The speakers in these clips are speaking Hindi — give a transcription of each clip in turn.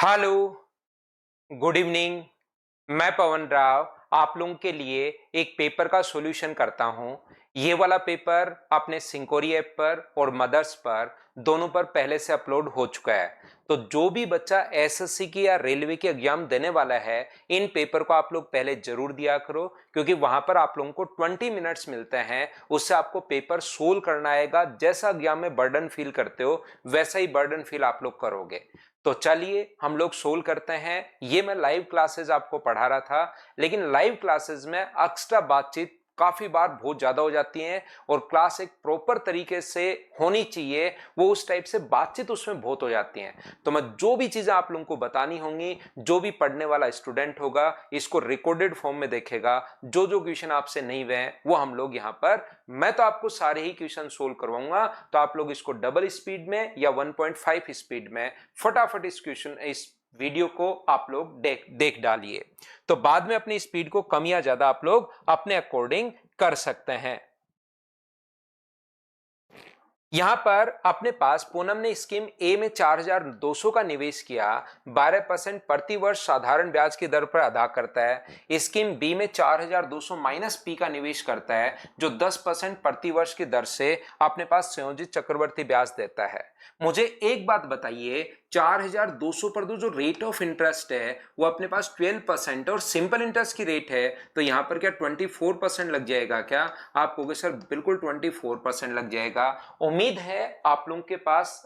Hello, good evening. मैं पवन राव आप लोगों के लिए एक पेपर का सॉल्यूशन करता हूं। ये वाला पेपर अपने सिंकोरी ऐप पर और मदर्स पर दोनों पर पहले से अपलोड हो चुका है। तो जो भी बच्चा एसएससी की या रेलवे की एग्जाम देने वाला है, इन पेपर को आप लोग पहले जरूर दिया करो, क्योंकि वहां पर आप लोगों को 20 मिनट्स मिलते हैं। उससे आपको पेपर सोल्व करना आएगा। जैसा एग्जाम में बर्डन फील करते हो वैसा ही बर्डन फील आप लोग करोगे। तो चलिए हम लोग सोल्व करते हैं। ये मैं लाइव क्लासेस आपको पढ़ा रहा था, लेकिन लाइव क्लासेस में एक्स्ट्रा बातचीत काफी बार बहुत ज्यादा हो जाती है और क्लास एक प्रॉपर तरीके से होनी चाहिए, वो उस टाइप से बातचीत उसमें बहुत हो जाती है। तो मैं जो भी चीजें आप लोगों को बतानी होंगी, जो भी पढ़ने वाला स्टूडेंट होगा इसको रिकॉर्डेड फॉर्म में देखेगा। जो जो क्वेश्चन आपसे नहीं हुए हैं वो हम लोग यहाँ पर, मैं तो आपको सारे ही क्वेश्चन सोल्व करवाऊंगा। तो आप लोग इसको डबल स्पीड में या 1.5 स्पीड में फटाफट इस वीडियो को आप लोग देख डालिए। तो बाद में अपनी स्पीड को कम या ज्यादा आप लोग अपने अकॉर्डिंग कर सकते हैं। यहां पर अपने पास पूनम ने स्कीम ए में 4,200 का निवेश किया, 12% प्रति वर्ष साधारण ब्याज की दर पर अदा करता है। स्कीम बी में 4,200 माइनस पी का निवेश करता है, जो 10% प्रति वर्ष की दर से अपने पास संयोजित चक्रवर्ती ब्याज देता है। मुझे एक बात बताइए, 4,200 पर जो रेट ऑफ इंटरेस्ट है वो अपने पास 12% और सिंपल इंटरेस्ट की रेट है, तो यहां पर क्या 24% लग जाएगा क्या? आप कहोगे सर बिल्कुल 24% लग जाएगा। उम्मीद है आप लोगों के पास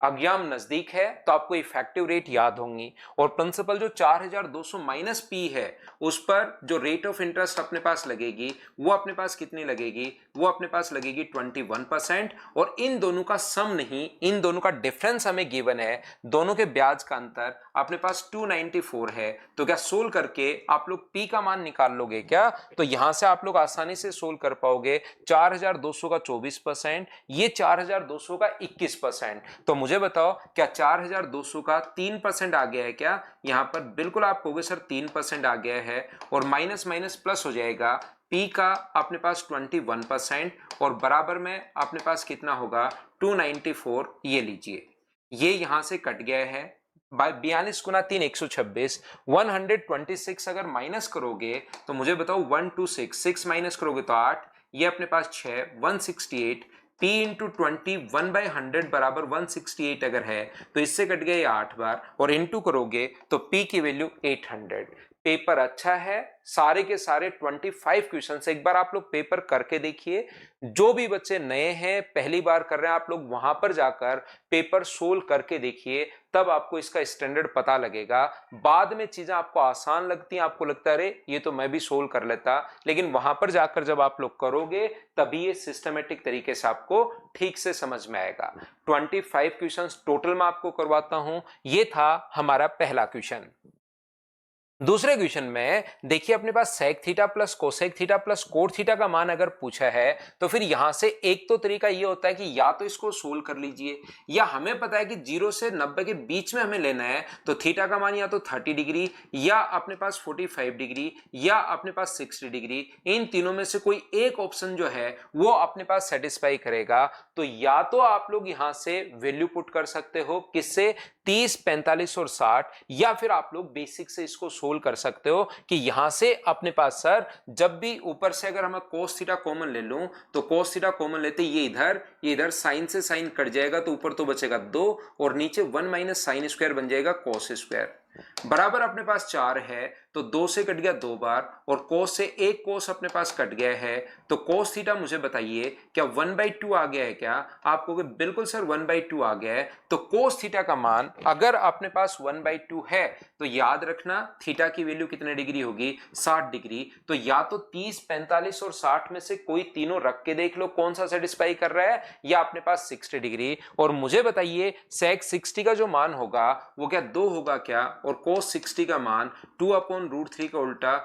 एग्जाम नजदीक है तो आपको इफेक्टिव रेट याद होंगी। और प्रिंसिपल जो 4,200 माइनस पी है उस पर जो रेट ऑफ इंटरेस्ट अपने पास लगेगी वो अपने पास कितनी लगेगी? वो अपने पास लगेगी 21%। और इन दोनों का सम नहीं, इन दोनों का डिफरेंस हमें गिवन है। दोनों के ब्याज का अंतर अपने पास 294 है। तो क्या सोल्व करके आप लोग पी का मान निकाल लोगे क्या? तो यहां से आप लोग आसानी से सोल्व कर पाओगे। 4,200 का 24%, ये 4,200 का 21%। तो मुझे बताओ क्या 4,200 का 3% आ गया है क्या? यहां पर बिल्कुल आप कहोगे सर 3% आ गया है, और माइनस माइनस प्लस हो जाएगा। पी का अपने पास 21% और बराबर में अपने पास कितना होगा? 294। ये लीजिए, ये यहां से कट गया है। 42 गुना 3 126। 126 अगर माइनस करोगे तो मुझे बताओ 126 माइनस करोगे तो 8, ये अपने पास 6, 168। P इंटू 20 1/100 बराबर 168 अगर है तो इससे कट गया 8 बार, और इंटू करोगे तो P की वैल्यू 800। पेपर अच्छा है, सारे के सारे 25 क्वेश्चन एक बार आप लोग पेपर करके देखिए। जो भी बच्चे नए हैं पहली बार कर रहे हैं, आप लोग वहां पर जाकर पेपर सोल्व करके देखिए, तब आपको इसका स्टैंडर्ड पता लगेगा। बाद में चीजें आपको आसान लगती हैं, आपको लगता है अरे ये तो मैं भी सोल्व कर लेता, लेकिन वहां पर जाकर जब आप लोग करोगे तभी ये सिस्टमेटिक तरीके से आपको ठीक से समझ में आएगा। 25 क्वेश्चंस टोटल में आपको करवाता हूं। ये था हमारा पहला क्वेश्चन। दूसरे क्वेश्चन में देखिए अपने पास sec theta plus cosec theta plus cot theta का मान अगर पूछा है, तो फिर यहां से एक तो तरीका ये होता है कि या तो इसको सोल्व कर लीजिए, या हमें पता है कि 0 से 90 के बीच में हमें लेना है, तो थीटा का मान या तो 30 डिग्री, या अपने पास 45 डिग्री, या अपने पास 60 डिग्री। इन तीनों में से कोई एक ऑप्शन जो है वो अपने पास सेटिस्फाई करेगा। तो या तो आप लोग यहां से वैल्यू पुट कर सकते हो, किससे? 30, 45 और 60, या फिर आप लोग बेसिक से इसको सोल्व कर सकते हो कि यहां से अपने पास सर जब भी ऊपर से अगर हम cos थीटा कॉमन ले लूं, तो cos थीटा कॉमन लेते ये इधर साइन से साइन कट जाएगा, तो ऊपर तो बचेगा 2, और नीचे 1 माइनस साइन स्क्वायर बन जाएगा cos स्क्वायर। बराबर अपने पास 4 है, तो 2 से कट गया 2 बार, और cos से एक cos अपने पास कट गया है। तो cos थीटा मुझे बताइए क्या 1/2 आ गया है क्या? आप कहोगे बिल्कुल सर 1/2 आ गया है। तो cos थीटा का मान अगर अपने पास 1/2 है, तो याद रखना थीटा की वैल्यू कितने डिग्री होगी? 60 डिग्री। तो या तो 30, 45 और 60 में से कोई तीनों रख के देख लो कौन सा सेटिस्फाई कर रहा है, या अपने पास 60 डिग्री। और मुझे बताइए sec 60 का जो मान होगा वो क्या 2 होगा क्या? और cos 60 का मान 2/√3 का उल्टा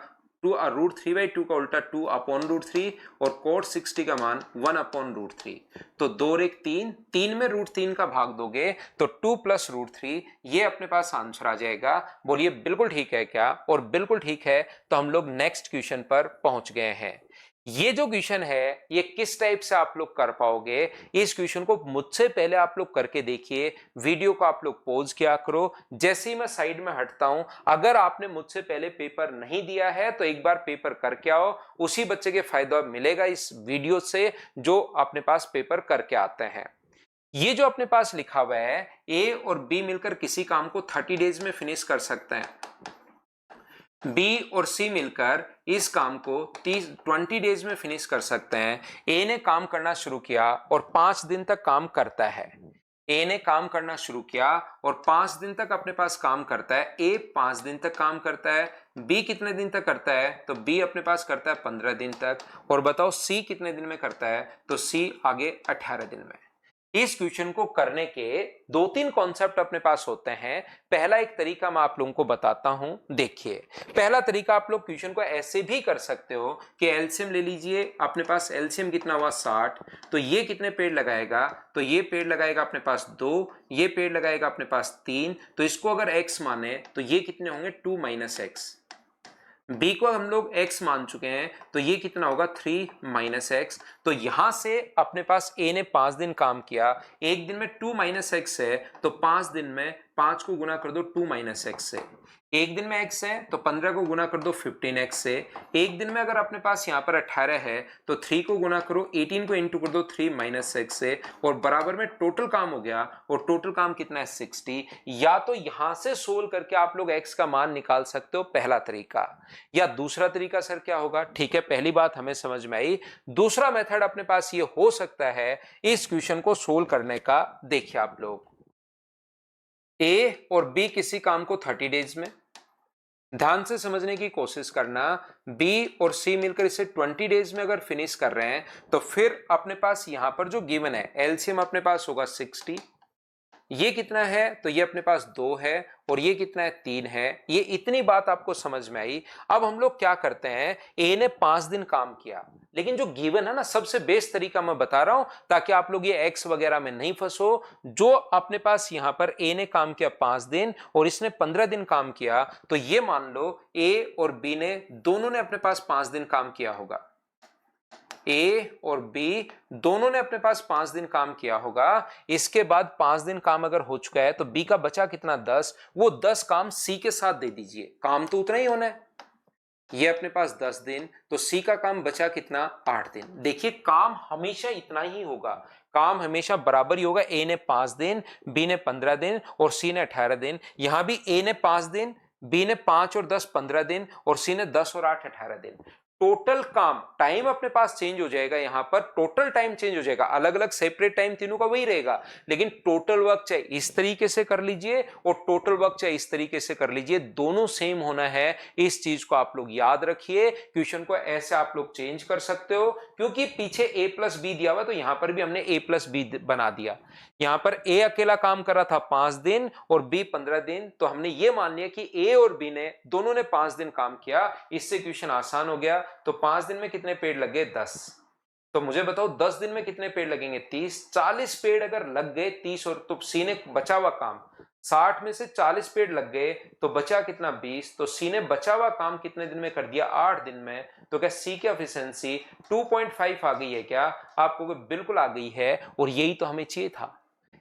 2√3/2 का उल्टा 2/√3, और cot 60 का मान 1/√3। तो 2 और 1 3, 3 में √3 का भाग दोगे तो 2 + √3, ये अपने पास आंसर आ जाएगा। बोलिए बिल्कुल ठीक है क्या? और बिल्कुल ठीक है। तो हम लोग नेक्स्ट क्वेश्चन पर पहुंच गए हैं। ये जो क्वेश्चन है ये किस टाइप से आप लोग कर पाओगे, इस क्वेश्चन को मुझसे पहले आप लोग करके देखिए। वीडियो को आप लोग पॉज किया करो। जैसे ही मैं साइड में हटता हूं, अगर आपने मुझसे पहले पेपर नहीं दिया है तो एक बार पेपर करके आओ। उसी बच्चे के फायदा मिलेगा इस वीडियो से जो अपने पास पेपर करके आते हैं। ये जो अपने पास लिखा हुआ है, ए और बी मिलकर किसी काम को 30 डेज में फिनिश कर सकते हैं। बी और सी मिलकर इस काम को 20 डेज में फिनिश कर सकते हैं। ए ने काम करना शुरू किया और 5 दिन तक काम करता है। ए ने काम करना शुरू किया और 5 दिन तक अपने पास काम करता है। ए 5 दिन तक काम करता है। बी कितने दिन तक करता है? तो बी अपने पास करता है 15 दिन तक। और बताओ सी कितने दिन में करता है? तो सी आगे 18 दिन में। इस क्वेश्चन को करने के 2-3 कॉन्सेप्ट अपने पास होते हैं। पहला एक तरीका मैं आप लोगों को बताता हूं, देखिए। पहला तरीका, आप लोग क्वेश्चन को ऐसे भी कर सकते हो कि एलसीएम ले लीजिए। अपने पास एलसीएम कितना हुआ 60, तो ये कितने पेड़ लगाएगा? तो ये पेड़ लगाएगा अपने पास 2, ये पेड़ लगाएगा अपने पास 3। तो इसको अगर x माने तो ये कितने होंगे? 2 - x। b को हम लोग x मान चुके हैं तो ये कितना होगा? 3 - x। तो यहां से अपने पास a ने 5 दिन काम किया। एक दिन में 2 - x है तो 5 दिन में 5 को गुना कर दो 2 - x से। एक दिन में x है तो 15 को गुना कर दो 15x से। एक दिन में अगर अपने पास यहाँ पर 18 है तो 3 को गुना करो, 18 को इंटू कर दो 3 - x से, और बराबर में टोटल काम हो गया। और टोटल काम कितना है? 60। या तो यहां से सोल्व करके आप लोग x का मान निकाल सकते हो, पहला तरीका। या दूसरा तरीका सर क्या होगा? ठीक है, पहली बात हमें समझ में आई। दूसरा मेथड अपने पास ये हो सकता है इस क्वेश्चन को सोल्व करने का। देखिए आप लोग, ए और बी किसी काम को 30 डेज में, ध्यान से समझने की कोशिश करना। बी और सी मिलकर इसे 20 डेज में अगर फिनिश कर रहे हैं तो फिर अपने पास यहां पर जो गिवन है एलसीएम अपने पास होगा 60। ये कितना है? तो ये अपने पास 2 है। और ये कितना है? 3 है। ये इतनी बात आपको समझ में आई। अब हम लोग क्या करते हैं, ए ने 5 दिन काम किया, लेकिन जो गिवन है ना, सबसे बेस्ट तरीका मैं बता रहा हूं ताकि आप लोग ये एक्स वगैरह में नहीं फंसो। जो अपने पास यहां पर ए ने काम किया 5 दिन और इसने 15 दिन काम किया, तो ये मान लो ए और बी ने दोनों ने अपने पास 5 दिन काम किया होगा। ए और बी दोनों ने अपने पास 5 दिन काम किया होगा। इसके बाद 5 दिन काम अगर हो चुका है तो बी का बचा कितना? 10। वो 10 काम सी के साथ दे दीजिए, काम तो उतना ही होना है। ये अपने पास 10 दिन, तो सी का काम बचा कितना? 8 दिन। देखिए काम हमेशा इतना ही होगा, काम हमेशा बराबर ही होगा। ए ने 5 दिन, बी ने 15 दिन और सी ने 18 दिन। यहां भी ए ने 5 दिन, बी ने 5 और 10 15 दिन और सी ने 10 और 8 18 दिन। टोटल काम टाइम अपने पास चेंज हो जाएगा। यहां पर टोटल टाइम चेंज हो जाएगा, अलग अलग सेपरेट टाइम तीनों का वही रहेगा, लेकिन टोटल वर्क चाहे इस तरीके से कर लीजिए और टोटल वर्क चाहे इस तरीके से कर लीजिए, दोनों सेम होना है। इस चीज को आप लोग याद रखिए। क्वेश्चन को ऐसे आप लोग चेंज कर सकते हो, क्योंकि पीछे a प्लस बी दिया हुआ, तो यहां पर भी हमने a प्लस बी बना दिया। यहां पर a अकेला काम कर रहा था 5 दिन और b 15 दिन, तो हमने ये मान लिया कि a और b ने दोनों ने 5 दिन काम किया। इससे क्वेश्चन आसान हो गया। तो 5 दिन में कितने पेड़ लगे? 10। तो मुझे बताओ 10 दिन में कितने पेड़ लगेंगे? 30। 40 पेड़ अगर लग गए 30, और तो सी ने बचा हुआ काम 60 में से 40 पेड़ लग गए तो बचा कितना? 20। तो सी ने बचा हुआ काम कितने दिन में कर दिया? 8 दिन में। तो क्या सी की एफिशिएंसी 2.5 आ गई है क्या? आपको बिल्कुल आ गई है, और यही तो हमें चाहिए था।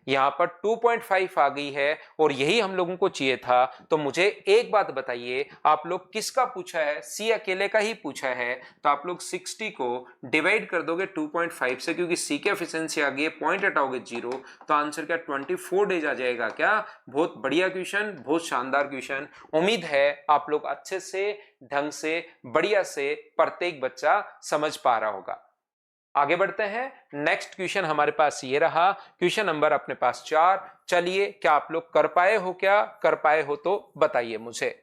यहां पर 2.5 आ गई है और यही हम लोगों को चाहिए था। तो मुझे एक बात बताइए, आप लोग किसका पूछा है? सी अकेले का ही पूछा है। तो आप लोग 60 को डिवाइड कर दोगे 2.5 से, क्योंकि सी की एफिशिएंसी आ गई है, पॉइंट हटाओगे 0, तो आंसर क्या? 24 डेज आ जाएगा क्या? बहुत बढ़िया क्वेश्चन, बहुत शानदार क्वेश्चन। उम्मीद है आप लोग अच्छे से, ढंग से, बढ़िया से प्रत्येक बच्चा समझ पा रहा होगा। आगे बढ़ते हैं। नेक्स्ट क्वेश्चन हमारे पास ये रहा, क्वेश्चन नंबर अपने पास 4। चलिए, क्या आप लोग कर पाए हो? क्या कर पाए हो तो बताइए मुझे।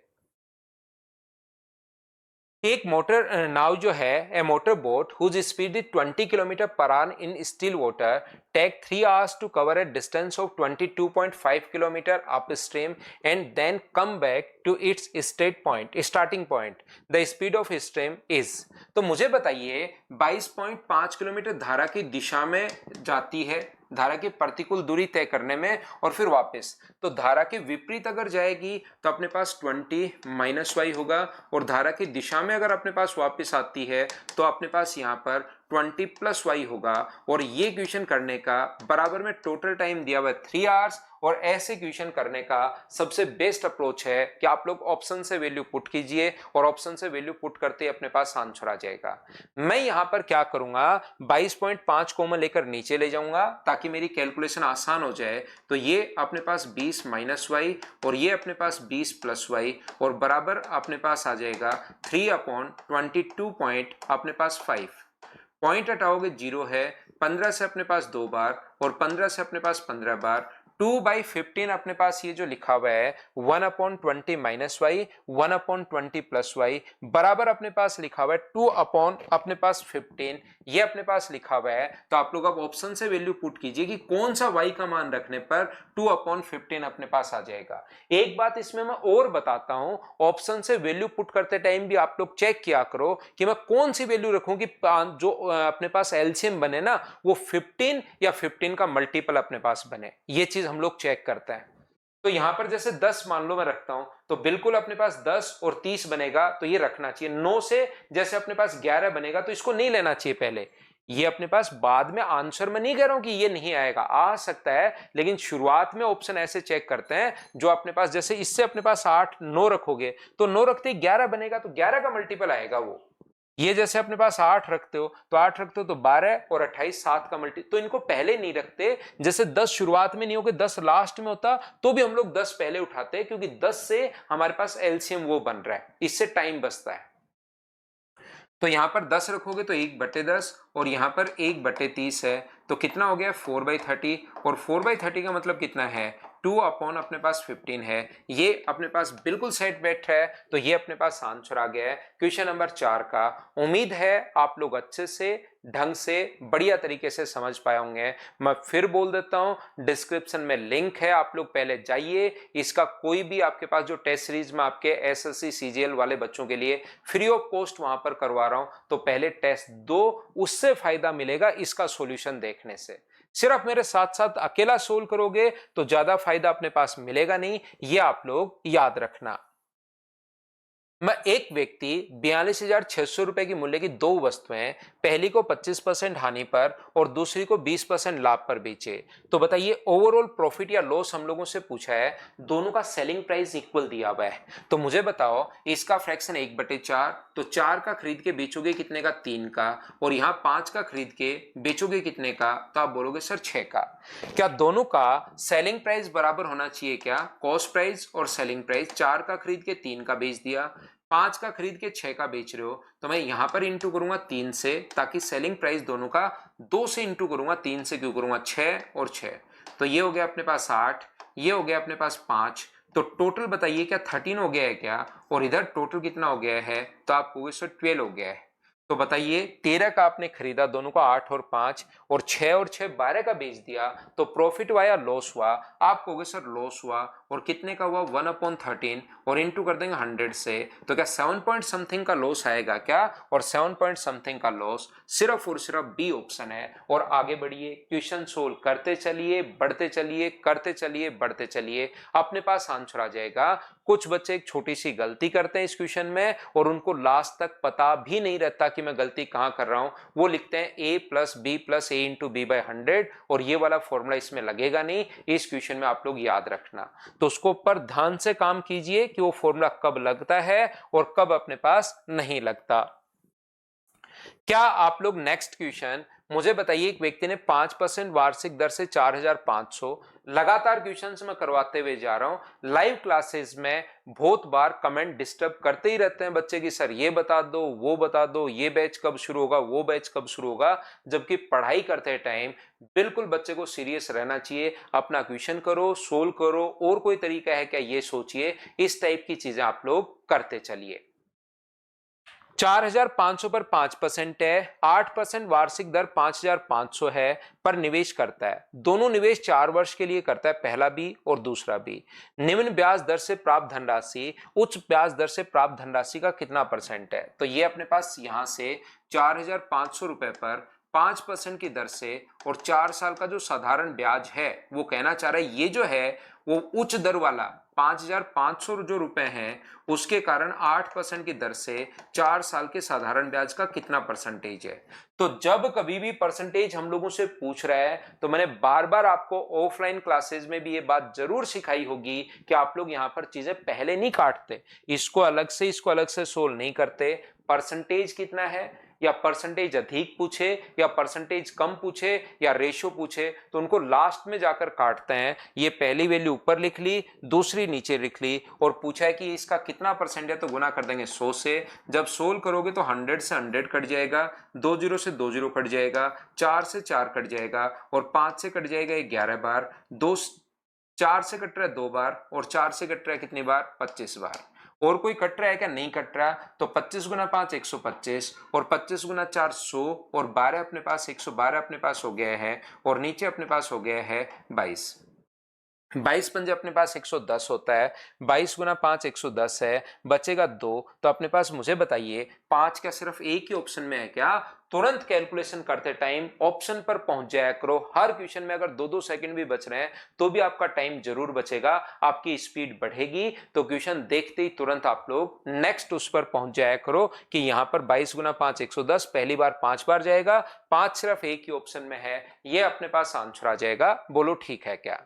एक मोटर नाव जो है, a motor boat whose speed is 20 km/h in still water take 3 hours to cover a distance of 22.5 km upstream and then come back to its starting point. The speed of stream is। तो मुझे बताइए 22.5 किलोमीटर धारा की दिशा में जाती है, धारा की प्रतिकूल दूरी तय करने में और फिर वापस। तो धारा के विपरीत अगर जाएगी तो अपने पास 20 माइनस वाई होगा, और धारा की दिशा में अगर अपने पास वापस आती है तो अपने पास यहाँ पर 20 प्लस वाई होगा। और ये क्वेश्चन करने का बराबर में टोटल टाइम दिया हुआ है 3 आवर्स। और ऐसे क्वेश्चन करने का सबसे बेस्ट अप्रोच है कि आप लोग ऑप्शन से वैल्यू पुट कीजिए, और ऑप्शन से वैल्यू पुट करते ही अपने पास आंसर आ जाएगा। मैं यहां पर क्या करूंगा, 22.5 कॉमन लेकर नीचे ले जाऊंगा ताकि मेरी कैलकुलेशन आसान हो जाए। तो ये अपने पास 20 माइनस वाई और ये अपने पास 20 प्लस वाई, और बराबर अपने पास आ जाएगा 3/22 पॉइंट अपने पास 5। पॉइंट हटाओगे 0 है, 15 से अपने पास 2 बार और 15 से अपने पास 15 बार। 2/15 अपने पास ये जो लिखा हुआ है 1/20 माइनस वाई 1/20 प्लस वाई, बराबर अपने पास लिखा हुआ है 2 अपने पास 15, ये अपने पास लिखा हुआ है। तो आप लोग अब ऑप्शन से वैल्यू पुट कीजिए कि कौन सा वाई का मान रखने पर 2/15 अपने पास आ जाएगा। एक बात इसमें मैं और बताता हूं, ऑप्शन से वैल्यू पुट करते टाइम भी आप लोग चेक किया करो कि मैं कौन सी वैल्यू रखूं कि जो अपने पास एलसीएम बने ना वो 15 या 15 का मल्टीपल अपने पास बने, ये चीज हम लोग चेक करते हैं। तो यहां पर जैसे 10 मान लो मैं रखता हूं तो बिल्कुल अपने पास 10 और 30 बनेगा, तो ये रखना चाहिए। 9 से जैसे अपने पास 11 बनेगा तो इसको नहीं लेना चाहिए पहले, ये अपने पास बाद में आंसर में नहीं कह रहा हूं कि ये नहीं आएगा, आ सकता है, लेकिन शुरुआत में ऑप्शन ऐसे चेक करते हैं जो अपने पास, जैसे इससे अपने पास 8 9 रखोगे तो 9 रखते ही 11 बनेगा, तो 11 का मल्टीपल आएगा वो। ये जैसे अपने पास 8 रखते हो तो 8 रखते हो तो 12 और 28 7 का मल्टी, तो इनको पहले नहीं रखते। जैसे 10 शुरुआत में नहीं होगे, 10 लास्ट में होता तो भी हम लोग 10 पहले उठाते हैं, क्योंकि 10 से हमारे पास एलसीएम वो बन रहा है, इससे टाइम बचता है। तो यहां पर 10 रखोगे तो 1/10 और यहां पर 1/30 है, तो कितना हो गया 4/30, और 4/30 का मतलब कितना है 2 अपने पास 15 है। ये अपने पास बिल्कुल सेट बैठ है, तो ये अपने पास आंसर आ गया है क्वेश्चन नंबर 4 का। उम्मीद है आप लोग अच्छे से ढंग से बढ़िया तरीके से समझ पाए होंगे। मैं फिर बोल देता हूं, डिस्क्रिप्शन में लिंक है, आप लोग पहले जाइए। इसका कोई भी आपके पास जो टेस्ट सीरीज में आपके एसएससी सीजीएल वाले बच्चों के लिए फ्री ऑफ कॉस्ट वहां पर करवा रहा हूं, तो पहले टेस्ट दो, उससे फायदा मिलेगा इसका सॉल्यूशन देखने से। सिर्फ मेरे साथ साथ अकेला सोल्व करोगे तो ज्यादा फायदा अपने पास मिलेगा नहीं, ये आप लोग याद रखना। मैं एक व्यक्ति 42,600 रुपए की मूल्य की दो वस्तुएं पहली को 25% हानि पर और दूसरी को 20% लाभ पर बेचे, तो बताइए ओवरऑल प्रॉफिट या लॉस हम लोगों से पूछा है। दोनों का सेलिंग प्राइस इक्वल दिया हुआ है, तो मुझे बताओ इसका फ्रैक्शन 1/4, तो 4 का खरीद के बेचोगे कितने का 3 का, और यहाँ 5 का खरीद के बेचोगे कितने का, तो आप बोलोगे सर 6 का। क्या दोनों का सेलिंग प्राइस बराबर होना चाहिए क्या, कॉस्ट प्राइस और सेलिंग प्राइस। 4 का खरीद के 3 का बेच दिया, 5 का खरीद के 6 का बेच रहे हो, तो मैं यहां पर इंटू करूंगा 3 से, ताकि सेलिंग प्राइस दोनों का 2 से इंटू करूंगा, 3 से क्यों करूंगा 6 और 6, तो ये हो गया अपने पास 8, ये हो गया अपने पास 5, तो टोटल बताइए क्या 13 हो गया है क्या, और इधर टोटल कितना हो गया है, तो आपको 12 हो गया है। तो बताइए 13 का आपने खरीदा, दोनों का 8 और 5, और 6 और 6 12 का बेच दिया, तो प्रॉफिट हुआ या लॉस हुआ, आप कहोगे सर लॉस हुआ, और कितने का हुआ 1/13, और इंटू कर देंगे 100 से, तो क्या 7 पॉइंट समथिंग का लॉस आएगा क्या, और 7 पॉइंट समथिंग का लॉस सिर्फ और सिर्फ बी ऑप्शन है। और आगे बढ़िए, क्वेश्चन सोल्व करते चलिए, बढ़ते चलिए, करते चलिए, बढ़ते चलिए, अपने पास आंसर आ जाएगा। कुछ बच्चे एक छोटी सी गलती करते हैं इस क्वेश्चन में और उनको लास्ट तक पता भी नहीं रहता कि मैं गलती कहां कर रहा हूं। वो लिखते हैं a plus B plus A into B by 100, और ये वाला फॉर्मूला इसमें लगेगा नहीं, इस क्वेश्चन में आप लोग याद रखना। तो उसको पर ध्यान से काम कीजिए कि वो फॉर्मूला कब लगता है और कब अपने पास नहीं लगता। क्या आप लोग नेक्स्ट क्वेश्चन मुझे बताइए, एक व्यक्ति ने 5% वार्षिक दर से 4,500, लगातार क्वेश्चन मैं करवाते हुए जा रहा हूं। लाइव क्लासेस में बहुत बार कमेंट डिस्टर्ब करते ही रहते हैं बच्चे की सर ये बता दो, वो बता दो, ये बैच कब शुरू होगा, वो बैच कब शुरू होगा, जबकि पढ़ाई करते टाइम बिल्कुल बच्चे को सीरियस रहना चाहिए। अपना क्वेश्चन करो, सोल्व करो, और कोई तरीका है क्या ये सोचिए, इस टाइप की चीजें आप लोग करते चलिए। 4,500 पर 5% है, 8% वार्षिक दर 5,500 है पर निवेश करता है। दोनों निवेश 4 वर्ष के लिए करता है, पहला भी और दूसरा भी। निम्न ब्याज दर से प्राप्त धनराशि उच्च ब्याज दर से प्राप्त धनराशि का कितना परसेंट है, तो ये अपने पास यहां से 4,500 रुपए पर 5% की दर से, और 4 साल का जो साधारण ब्याज है वो कहना चाह रहा है ये जो है वो उच्च दर वाला 5,500 जो रुपए हैं उसके कारण 8% की दर से 4 साल के साधारण ब्याज का कितना परसेंटेज है। तो जब कभी भी परसेंटेज हम लोगों से पूछ रहा है तो मैंने बार बार आपको ऑफलाइन क्लासेस में भी ये बात जरूर सिखाई होगी कि आप लोग यहाँ पर चीजें पहले नहीं काटते, इसको अलग से सोल्व नहीं करते। परसेंटेज कितना है या परसेंटेज अधिक पूछे या परसेंटेज कम पूछे या रेशो पूछे तो उनको लास्ट में जाकर काटते हैं। ये पहली वैल्यू ऊपर लिख ली, दूसरी नीचे लिख ली, और पूछा है कि इसका कितना परसेंट है तो गुना कर देंगे 100 से। जब सोल्व करोगे तो 100 से 100 कट जाएगा, 2 जीरो से 2 जीरो कट जाएगा, 4 से 4 कट जाएगा और 5 से कट जाएगा 11 बार, 4 से कट रहा है 2 बार और 4 से कट रहा है कितनी बार 25 बार। और कोई कट रहा है क्या? नहीं कट रहा। तो 25 गुना 5 125 और 25 गुना 4 100 और 12 अपने पास 112 अपने पास हो गया है और नीचे अपने पास हो गया है 22। 22 पंजे अपने पास 110 होता है, 22 गुना 5 110 है, बचेगा 2। तो अपने पास मुझे बताइए 5 क्या सिर्फ एक ही ऑप्शन में है क्या? तुरंत कैलकुलेशन करते टाइम ऑप्शन पर पहुंच जाया करो। हर क्वेश्चन में अगर 2-2 सेकंड भी बच रहे हैं तो भी आपका टाइम जरूर बचेगा, आपकी स्पीड बढ़ेगी। तो क्वेश्चन देखते ही तुरंत आप लोग नेक्स्ट उस पर पहुंच जाया करो कि यहां पर 22 गुना 5 110 पहली बार 5 बार जाएगा, 5 सिर्फ एक ही ऑप्शन में है, ये अपने पास आंसर आ जाएगा। बोलो ठीक है क्या?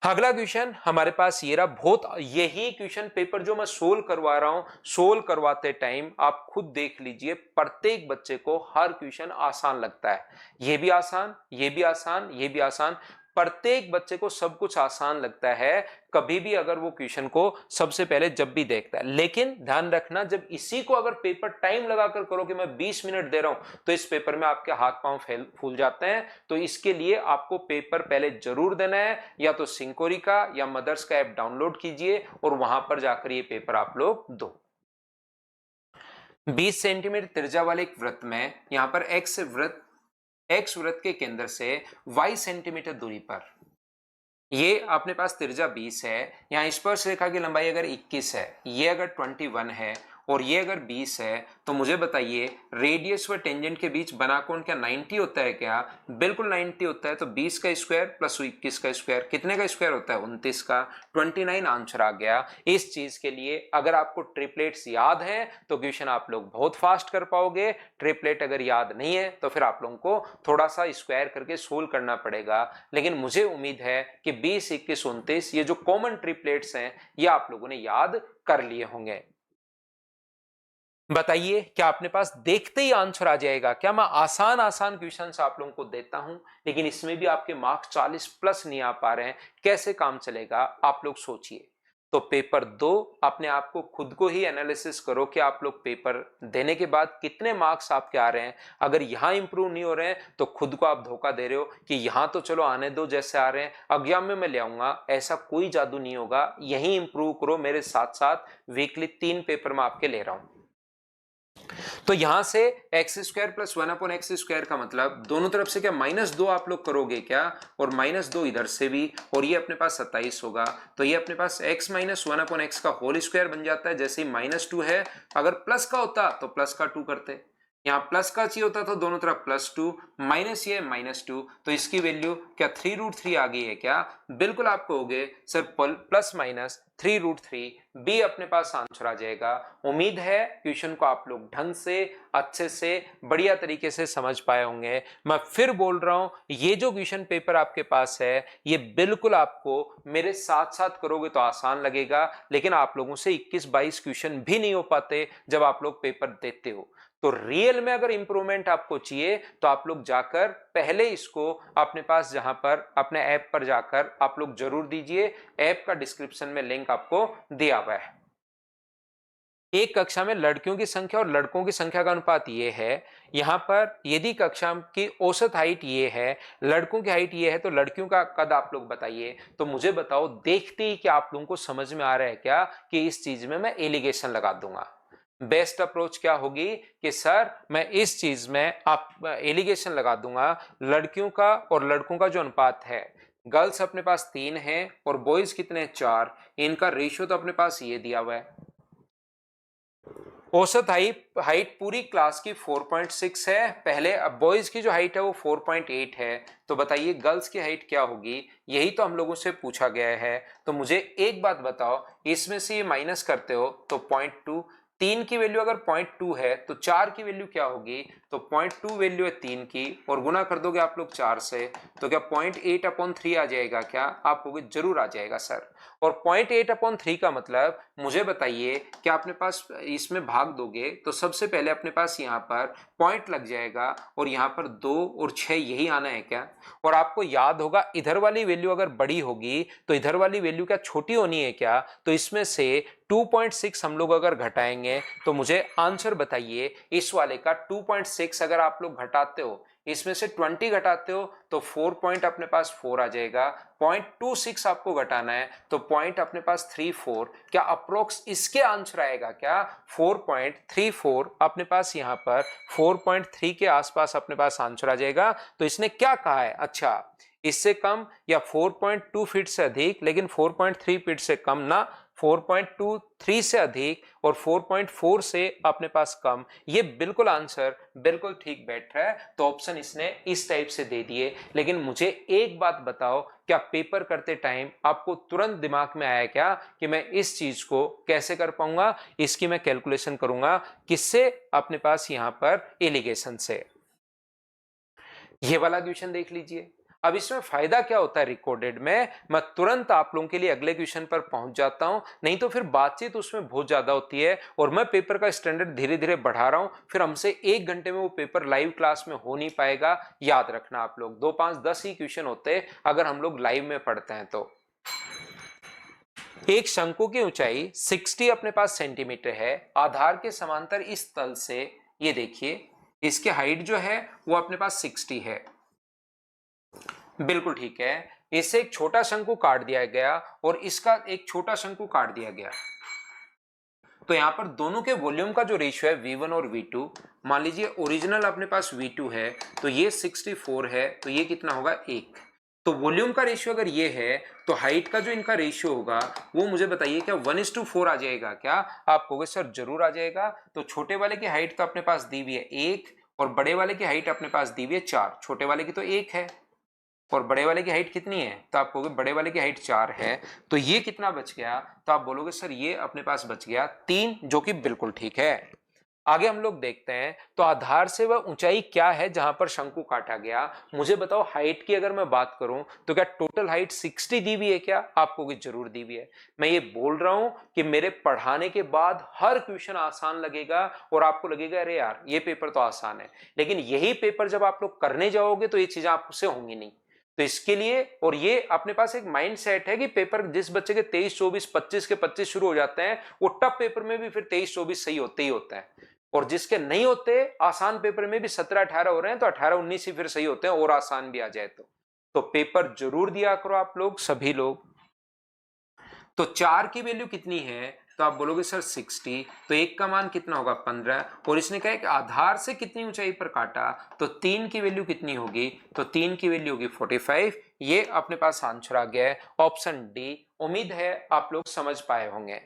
अगला क्वेश्चन हमारे पास ये रहा। बहुत यही क्वेश्चन पेपर जो मैं सोल्व करवा रहा हूं, सोल्व करवाते टाइम आप खुद देख लीजिए प्रत्येक बच्चे को हर क्वेश्चन आसान लगता है। ये भी आसान, ये भी आसान, ये भी आसान, प्रत्येक बच्चे को सब कुछ आसान लगता है कभी भी अगर वो क्वेश्चन को सबसे पहले जब भी देखता है। लेकिन ध्यान रखना जब इसी को अगर पेपर टाइम लगाकर करो कि मैं 20 मिनट दे रहा हूं तो इस पेपर में आपके हाथ पांव फूल जाते हैं। तो इसके लिए आपको पेपर पहले जरूर देना है, या तो सिंकोरी का या मदर्स का ऐप डाउनलोड कीजिए और वहां पर जाकर ये पेपर आप लोग दो। 20 सेंटीमीटर त्रिज्या वाले एक वृत्त में यहां पर एक्स वृत्त के केंद्र से y सेंटीमीटर दूरी पर ये अपने पास त्रिज्या 20 है, यहाँ स्पर्श रेखा की लंबाई अगर 21 है, ये अगर 21 है और ये अगर 20 है तो मुझे बताइए रेडियस व टेंजेंट के बीच बना कोण क्या 90 होता है क्या? बिल्कुल 90 होता है। तो 20 का स्क्वायर प्लस 21 का स्क्वायर कितने का स्क्वायर होता है? 29 का। 29 आंसर आ गया। इस चीज के लिए अगर आपको ट्रिपलेट्स याद है तो क्वेश्चन आप लोग बहुत फास्ट कर पाओगे। ट्रिपलेट अगर याद नहीं है तो फिर आप लोगों को थोड़ा सा स्क्वायर करके सोल्व करना पड़ेगा। लेकिन मुझे उम्मीद है कि 20 21 29 ये जो कॉमन ट्रिपलेट्स हैं ये आप लोगों ने याद कर लिए होंगे। बताइए क्या अपने पास देखते ही आंसर आ जाएगा क्या? मैं आसान आसान क्वेश्चंस आप लोगों को देता हूं लेकिन इसमें भी आपके मार्क्स 40 प्लस नहीं आ पा रहे हैं, कैसे काम चलेगा आप लोग सोचिए। तो पेपर 2 अपने आप को खुद को ही एनालिसिस करो कि आप लोग पेपर देने के बाद कितने मार्क्स आपके आ रहे हैं। अगर यहां इंप्रूव नहीं हो रहे हैं तो खुद को आप धोखा दे रहे हो कि यहां तो चलो आने दो जैसे आ रहे हैं, एग्जाम में मैं ले आऊंगा। ऐसा कोई जादू नहीं होगा, यही इंप्रूव करो मेरे साथ साथ। वीकली 3 पेपर में आपके ले रहा हूं। तो यहां से x square plus 1 upon x square का मतलब दोनों तरफ से क्या -2 आप लोग करोगे क्या? और -2 इधर से भी, और ये अपने पास 27 होगा। तो ये अपने पास x माइनस 1 अपॉन एक्स का होल स्क्वायर बन जाता है। जैसे ही -2 है, अगर प्लस का होता तो प्लस का 2 करते, यहाँ प्लस का चाहिए होता तो दोनों तरफ +2, माइनस ये -2, तो इसकी वैल्यू क्या 3√3 आ गई है क्या? बिल्कुल आपको हो गए सर प्लस माइनस 3√3, बी अपने पास आंसर आ जाएगा। उम्मीद है क्वेश्चन को आप लोग ढंग से अच्छे से बढ़िया तरीके से समझ पाए होंगे। मैं फिर बोल रहा हूं ये जो क्वेश्चन पेपर आपके पास है ये बिल्कुल आपको मेरे साथ साथ करोगे तो आसान लगेगा, लेकिन आप लोगों से 21-22 क्वेश्चन भी नहीं हो पाते जब आप लोग पेपर देते हो। तो रियल में अगर इंप्रूवमेंट आपको चाहिए तो आप लोग जाकर पहले इसको अपने पास जहां पर अपने ऐप पर जाकर आप लोग जरूर दीजिए। ऐप का डिस्क्रिप्शन में लिंक आपको दिया हुआ है। एक कक्षा में लड़कियों की संख्या और लड़कों की संख्या का अनुपात ये है। यहां पर यदि कक्षा की औसत हाइट ये है, लड़कों की हाइट ये है, तो लड़कियों का कद आप लोग बताइए। तो मुझे बताओ देखते ही कि आप लोगों को समझ में आ रहा है क्या कि इस चीज में मैं एलिगेशन लगा दूंगा। बेस्ट अप्रोच क्या होगी कि सर मैं इस चीज में आप एलिगेशन लगा दूंगा। लड़कियों का और लड़कों का जो अनुपात है, गर्ल्स अपने पास 3 है और बॉयज कितने 4, इनका रेशियो तो अपने पास ये दिया हुआ है। औसत हाइट पूरी क्लास की 4.6 है पहले। अब बॉयज की जो हाइट है वो 4.8 है, तो बताइए गर्ल्स की हाइट क्या होगी, यही तो हम लोगों से पूछा गया है। तो मुझे एक बात बताओ, इसमें से ये माइनस करते हो तो 0.2, 3 की वैल्यू अगर 0.2 है तो 4 की वैल्यू क्या होगी, तो 0.2 वैल्यू है 3 की, और गुना कर दोगे आप लोग 4 से, तो क्या 0.8/3 आ जाएगा क्या, आप कहोगे जरूर आ जाएगा सर। और 0.8/3 का मतलब मुझे बताइए कि आपने पास इसमें भाग दोगे तो सबसे पहले अपने पास यहाँ पर पॉइंट लग जाएगा, और यहाँ पर 2 और 6 यही आना है क्या। और आपको याद होगा इधर वाली वैल्यू अगर बड़ी होगी तो इधर वाली वैल्यू क्या छोटी होनी है क्या, तो इसमें से 2.6 हम लोग अगर घटाएंगे तो मुझे आंसर बताइए इस वाले का 2.6 अगर आप लोग घटाते हो, इसमें से 20 घटाते हो तो 4 पॉइंट अपने पास 4 आ जाएगा। 0.26 आपको घटाना है तो पॉइंट अपने पास 34, क्या अप्रोक्स इसके आंसर आएगा क्या 4.34, अपने पास यहाँ पर 4.3 के आसपास अपने पास आंसर आ जाएगा। तो इसने क्या कहा है, अच्छा इससे कम या 4.2 फीट से अधिक, लेकिन 4.3 फीट से कम ना, 4.23 से अधिक और 4.4 से अपने पास कम, ये बिल्कुल आंसर बिल्कुल ठीक बैठ रहा है। तो ऑप्शन इसने इस टाइप से दे दिए। लेकिन मुझे एक बात बताओ, क्या पेपर करते टाइम आपको तुरंत दिमाग में आया क्या कि मैं इस चीज को कैसे कर पाऊंगा, इसकी मैं कैलकुलेशन करूंगा किससे, अपने पास यहां पर एलिगेशन से। ये वाला क्वेश्चन देख लीजिए। अब इसमें फायदा क्या होता है रिकॉर्डेड में, मैं तुरंत आप लोगों के लिए अगले क्वेश्चन पर पहुंच जाता हूं, नहीं तो फिर बातचीत उसमें बहुत ज्यादा होती है और मैं पेपर का स्टैंडर्ड धीरे धीरे बढ़ा रहा हूं, फिर हमसे 1 घंटे में वो पेपर लाइव क्लास में हो नहीं पाएगा। याद रखना आप लोग 2, 5, 10 ही क्वेश्चन होते हैं अगर हम लोग लाइव में पढ़ते हैं तो। एक शंकु की ऊंचाई 60 अपने पास सेंटीमीटर है, आधार के समांतर इस तल से, ये देखिए इसकी हाइट जो है वो अपने पास 60 है, बिल्कुल ठीक है। इससे एक छोटा शंकु काट दिया गया और इसका एक छोटा शंकु काट दिया गया, तो यहां पर दोनों के वॉल्यूम का जो रेशियो है V1 और V2, मान लीजिए ओरिजिनल अपने पास V2 है तो ये 64 है, तो ये कितना होगा 1। तो वॉल्यूम का रेशियो अगर ये है तो हाइट का जो इनका रेशियो होगा वो मुझे बताइए क्या 1:4 आ जाएगा क्या, आप कहोगे सर जरूर आ जाएगा। तो छोटे वाले की हाइट तो अपने पास दी हुई है 1 और बड़े वाले की हाइट अपने पास दी हुई है 4, छोटे वाले की तो 1 है और बड़े वाले की हाइट कितनी है, तो आप कहोगे बड़े वाले की हाइट 4 है, तो ये कितना बच गया, तो आप बोलोगे सर ये अपने पास बच गया 3, जो कि बिल्कुल ठीक है। आगे हम लोग देखते हैं, तो आधार से वह ऊंचाई क्या है जहां पर शंकु काटा गया। मुझे बताओ हाइट की अगर मैं बात करूं तो क्या टोटल हाइट 60 दी हुई है क्या, आपको भी जरूर दी हुई है। मैं ये बोल रहा हूं कि मेरे पढ़ाने के बाद हर क्वेश्चन आसान लगेगा और आपको लगेगा अरे यार ये पेपर तो आसान है, लेकिन यही पेपर जब आप लोग करने जाओगे तो ये चीजें आपसे होंगी नहीं। तो इसके लिए, और ये अपने पास एक माइंड सेट है कि पेपर जिस बच्चे के 23, 24, 25 के 25 शुरू हो जाते हैं वो टफ पेपर में भी फिर 23, 24 सही होते ही होते हैं, और जिसके नहीं होते आसान पेपर में भी 17, 18 हो रहे हैं तो 18, 19 ही फिर सही होते हैं और आसान भी आ जाए तो पेपर जरूर दिया करो आप लोग सभी लोग। तो 4 की वैल्यू कितनी है, तो आप बोलोगे सर 60, तो 1 का मान कितना होगा 15, और इसने कहा कि आधार से कितनी ऊंचाई पर काटा, तो 3 की वैल्यू कितनी होगी, तो 3 की वैल्यू होगी 45। ये अपने पास आंसर आ गया है ऑप्शन डी। उम्मीद है आप लोग समझ पाए होंगे।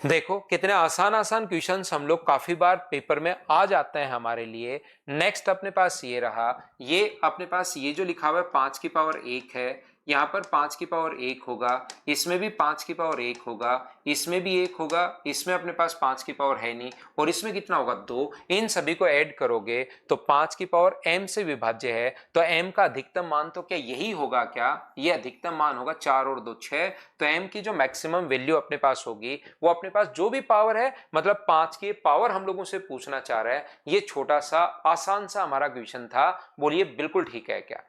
देखो कितने आसान आसान क्वेश्चंस हम लोग काफी बार पेपर में आ जाते हैं हमारे लिए। नेक्स्ट अपने पास ये रहा, ये अपने पास ये जो लिखा हुआ है 5 की पावर 1 है, यहाँ पर 5 की पावर 1 होगा, इसमें भी 5 की पावर 1 होगा, इसमें भी 1 होगा, इसमें अपने पास 5 की पावर है नहीं, और इसमें कितना होगा 2। इन सभी को ऐड करोगे तो 5 की पावर m से विभाज्य है, तो m का अधिकतम मान तो क्या यही होगा क्या, ये अधिकतम मान होगा 4 और 2 6, तो m की जो मैक्सिमम वैल्यू अपने पास होगी वो अपने पास जो भी पावर है, मतलब 5 की पावर हम लोगों से पूछना चाह रहा है। ये छोटा सा आसान सा हमारा क्वेश्चन था, बोलिए बिल्कुल ठीक है क्या।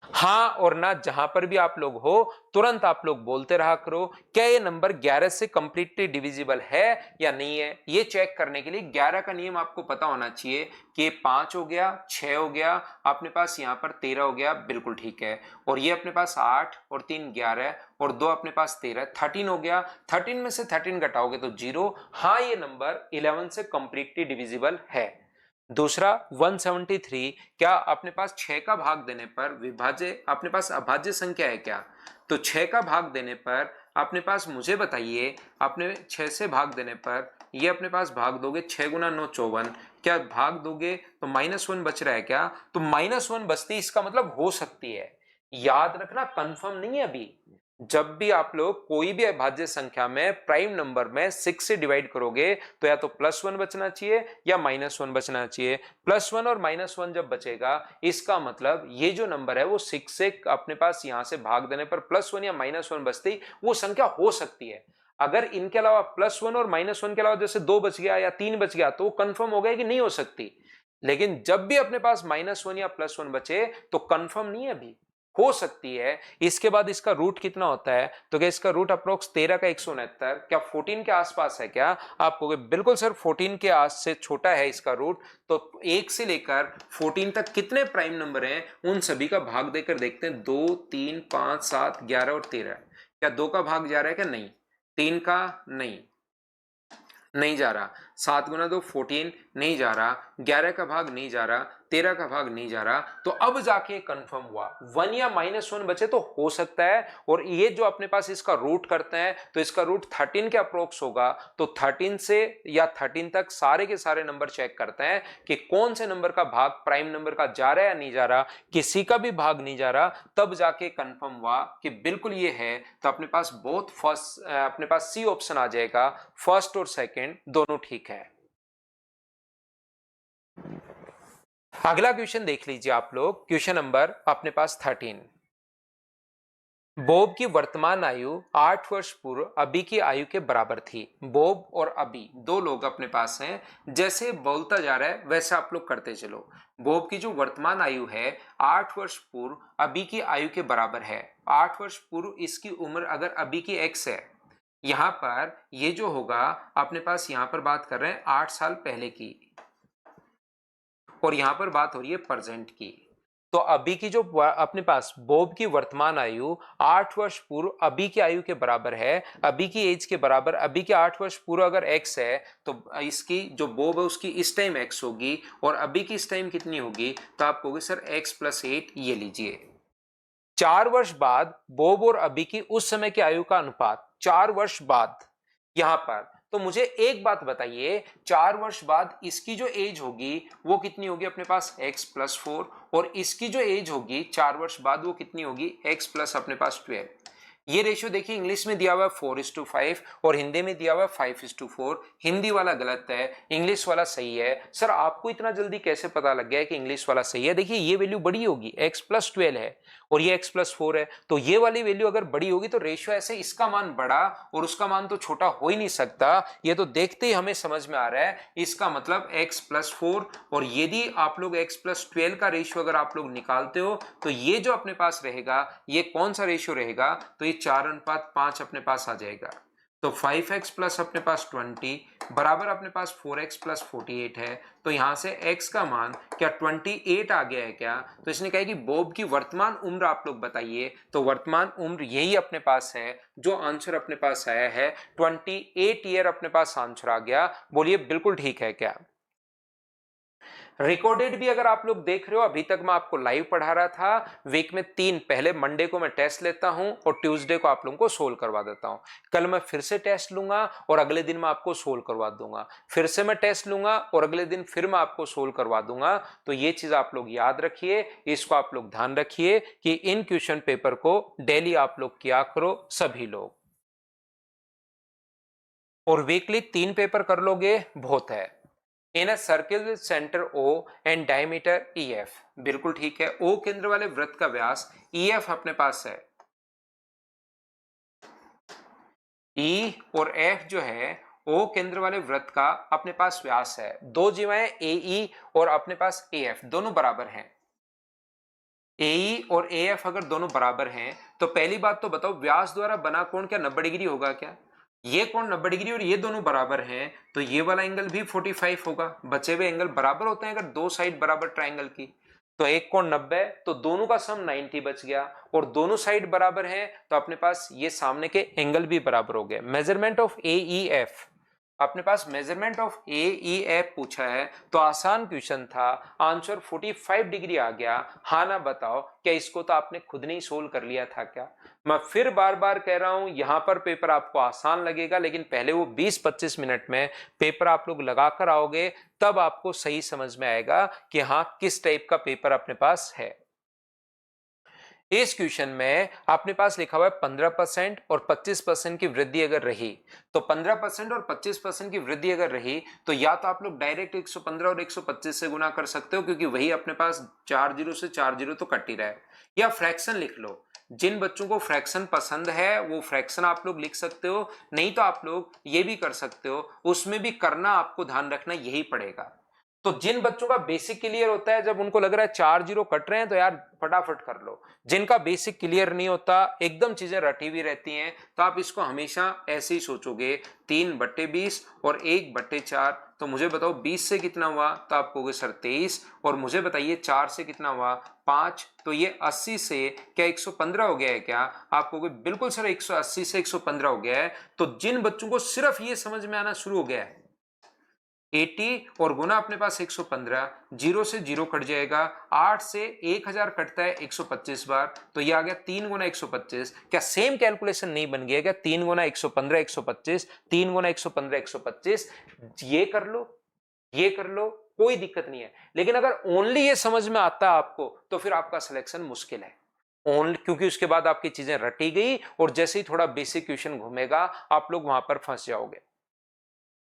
हाँ और ना जहां पर भी आप लोग हो तुरंत आप लोग बोलते रहा करो, क्या ये नंबर 11 से कंप्लीटली डिविजिबल है या नहीं है। ये चेक करने के लिए 11 का नियम आपको पता होना चाहिए कि 5 हो गया, 6 हो गया, अपने पास यहाँ पर 13 हो गया, बिल्कुल ठीक है, और ये अपने पास 8 और 3 11 और 2 अपने पास 13, 13 हो गया, 13 में से 13 घटाओगे तो 0। हाँ ये नंबर 11 से कंप्लीटली डिविजिबल है। दूसरा 173, क्या अपने पास 6 का भाग देने पर विभाज्य, अपने पास अभाज्य संख्या है क्या, तो 6 का भाग देने पर अपने पास मुझे बताइए, अपने 6 से भाग देने पर ये अपने पास भाग दोगे, 6 गुना 9 54, क्या भाग दोगे तो -1 बच रहा है क्या? तो -1 बचती, इसका मतलब हो सकती है। याद रखना, कंफर्म नहीं है अभी। जब भी आप लोग कोई भी अभाज्य संख्या में प्राइम नंबर में 6 से डिवाइड करोगे तो या तो +1 बचना चाहिए या -1 बचना चाहिए। +1 और -1 जब बचेगा, इसका मतलब ये जो नंबर है वो 6 से अपने पास यहां से भाग देने पर +1 या -1 बचती, वो संख्या हो सकती है। अगर इनके अलावा +1 और -1 के अलावा जैसे 2 बच गया या 3 बच गया तो वो कंफर्म हो गया कि नहीं हो सकती। लेकिन जब भी अपने पास -1 या +1 बचे तो कंफर्म नहीं है अभी, हो सकती है। इसके बाद इसका रूट कितना होता है, तो क्या इसका रूट अप्रोक्स 13 का 169, क्या 14 के आसपास है क्या? आप कहोगे बिल्कुल सर 14 के आस से छोटा है इसका रूट। तो 1 से लेकर 14 तक कितने प्राइम नंबर हैं उन सभी का भाग देकर देखते हैं। 2 3 5 7 11 और 13, क्या 2 का भाग जा रहा है क्या? नहीं। 3 का नहीं जा रहा। 7 गुना 2 14 नहीं जा रहा। 11 का भाग नहीं जा रहा। 13 का भाग नहीं जा रहा। तो अब जाके कंफर्म हुआ 1 या -1 बचे तो हो सकता है। और ये जो अपने पास इसका रूट करते हैं तो इसका रूट 13 के अप्रोक्स होगा। तो 13 से या 13 तक सारे के सारे नंबर चेक करते हैं कि कौन से नंबर का भाग प्राइम नंबर का जा रहा है या नहीं जा रहा। किसी का भी भाग नहीं जा रहा, तब जाके कंफर्म हुआ कि बिल्कुल ये है। तो अपने पास बोथ फर्स्ट, अपने पास सी ऑप्शन आ जाएगा, फर्स्ट और सेकंड दोनों ठीक है। अगला क्वेश्चन देख लीजिए आप लोग, क्वेश्चन नंबर अपने पास 13। बॉब की वर्तमान आयु 8 वर्ष पूर्व अभी की आयु के बराबर थी। बॉब और अभी दो लोग अपने पास हैं। जैसे बोलता जा रहा है वैसे आप लोग करते चलो। बॉब की जो वर्तमान आयु है 8 वर्ष पूर्व अभी की आयु के बराबर है। 8 वर्ष पूर्व इसकी उम्र अगर अभी की x है, यहां पर ये जो होगा अपने पास, यहां पर बात कर रहे हैं 8 साल पहले की, और यहां पर बात हो रही है प्रेजेंट की। तो अभी की जो अपने पास बॉब की वर्तमान आयु 8 वर्ष पूर्व अभी की आयु के बराबर है, अभी की एज के बराबर। अभी के 8 वर्ष पूर्व अगर x है तो इसकी जो बॉब है उसकी इस टाइम x होगी, और अभी की इस टाइम कितनी होगी? तो आप कहोगे सर x + 8, ये लीजिए। 4 वर्ष बाद बॉब और अभी की उस समय की आयु का अनुपात 4 वर्ष बाद यहां पर। तो मुझे एक बात बताइए, 4 वर्ष बाद इसकी जो एज होगी वो कितनी होगी अपने पास? x + 4, और इसकी जो एज होगी 4 वर्ष बाद वो कितनी होगी? x + अपने पास 12। ये रेशियो देखिए, इंग्लिश में दिया हुआ है 4:5 और हिंदी में दिया हुआ है 5:4। हिंदी वाला गलत है, इंग्लिश वाला सही है। सर आपको इतना जल्दी कैसे पता लग गया है कि इंग्लिश वाला सही है? देखिए ये वैल्यू बड़ी होगी, x + 12 है और ये x + 4 है, तो ये वाली वैल्यू अगर बड़ी होगी तो रेशियो ऐसे इसका मान बड़ा और उसका मान तो छोटा हो ही नहीं सकता। ये तो देखते ही हमें समझ में आ रहा है। इसका मतलब x + 4, और यदि आप लोग x + 12 का रेशियो अगर आप लोग निकालते हो तो ये जो अपने पास रहेगा ये कौन सा रेशियो रहेगा? तो ये 4:5 अपने पास आ जाएगा। तो 5x + अपने पास 20 बराबर अपने पास 4x + 48 है। तो यहां से x का मान क्या 28 आ गया है क्या? तो इसने कहा कि बॉब की वर्तमान उम्र आप लोग बताइए। तो वर्तमान उम्र यही अपने पास है, जो आंसर अपने पास आया है 28 ईयर अपने पास आंसर आ गया। बोलिए बिल्कुल ठीक है क्या? रिकॉर्डेड भी अगर आप लोग देख रहे हो, अभी तक मैं आपको लाइव पढ़ा रहा था। वीक में 3, पहले मंडे को मैं टेस्ट लेता हूं और ट्यूसडे को आप लोगों को सोल्व करवा देता हूं। कल मैं फिर से टेस्ट लूंगा और अगले दिन मैं आपको सोल्व करवा दूंगा। फिर से मैं टेस्ट लूंगा और अगले दिन फिर मैं आपको सोल्व करवा दूंगा। तो ये चीज आप लोग याद रखिए, इसको आप लोग ध्यान रखिए कि इन क्वेश्चन पेपर को डेली आप लोग किया करो सभी लोग, और वीकली 3 पेपर कर लोगे बहुत है। In a circle with centre O and diameter EF, बिल्कुल ठीक है। O केंद्र वाले वृत्त का व्यास EF अपने पास है। E और F जो है O केंद्र वाले वृत्त का अपने पास व्यास है। दो जीवाएं AE और अपने पास AF दोनों बराबर हैं। AE और AF अगर दोनों बराबर हैं तो पहली बात तो बताओ, व्यास द्वारा बना कोण क्या 90 डिग्री होगा क्या? ये कोण 90 डिग्री और ये दोनों बराबर हैं तो ये वाला एंगल भी 45 होगा। बचे हुए एंगल बराबर होते हैं अगर दो साइड बराबर ट्राइंगल की। तो एक कोण 90 तो दोनों का सम 90 बच गया, और दोनों साइड बराबर हैं तो अपने पास ये सामने के एंगल भी बराबर हो गए। मेजरमेंट ऑफ AEF अपने पास measurement of A E F पूछा है तो आसान क्वेश्चन था, आंसर 45 डिग्री आ गया। हाँ ना बताओ, क्या इसको तो आपने खुद नहीं सोल्व कर लिया था क्या? मैं फिर बार बार कह रहा हूं, यहां पर पेपर आपको आसान लगेगा, लेकिन पहले वो 20-25 मिनट में पेपर आप लोग लगाकर आओगे, तब आपको सही समझ में आएगा कि हाँ किस टाइप का पेपर अपने पास है। इस क्वेश्चन में अपने पास लिखा हुआ है 15% और 25% की वृद्धि अगर रही, तो 15% और 25% की वृद्धि अगर रही तो या तो आप लोग डायरेक्ट 115 और 125 से गुना कर सकते हो, क्योंकि वही अपने पास 4 जीरो से 4 जीरो तो कट ही रहा है, या फ्रैक्शन लिख लो। जिन बच्चों को फ्रैक्शन पसंद है वो फ्रैक्शन आप लोग लिख सकते हो, नहीं तो आप लोग ये भी कर सकते हो, उसमें भी करना आपको ध्यान रखना यही पड़ेगा। तो जिन बच्चों का बेसिक क्लियर होता है, जब उनको लग रहा है 4 जीरो कट रहे हैं, तो यार फटाफट कर लो। जिनका बेसिक क्लियर नहीं होता, एकदम चीजें रटी हुई रहती हैं, तो आप इसको हमेशा ऐसे ही सोचोगे 3/20 और 1/4। तो मुझे बताओ 20 से कितना हुआ, तो आप कहोगे सर 23, और मुझे बताइए 4 से कितना हुआ 5, तो ये 80 से क्या 115 हो गया है क्या? आप कहोगे बिल्कुल सर 180 से 115 हो गया है। तो जिन बच्चों को सिर्फ ये समझ में आना शुरू हो गया है 80 और गुना अपने पास 115, जीरो से जीरो कट जाएगा, 8 से 1000 कटता है 125 बार, तो ये आ गया 3 गुना 125। क्या सेम कैलकुलेशन नहीं बन गया क्या? 3 गुना 115 125, 3 गुना 115 125, ये कर लो, ये कर लो, कोई दिक्कत नहीं है। लेकिन अगर ओनली ये समझ में आता है आपको, तो फिर आपका सिलेक्शन मुश्किल है ओनली, क्योंकि उसके बाद आपकी चीजें रटी गई और जैसे ही थोड़ा बेसिक क्वेश्चन घूमेगा आप लोग वहां पर फंस जाओगे।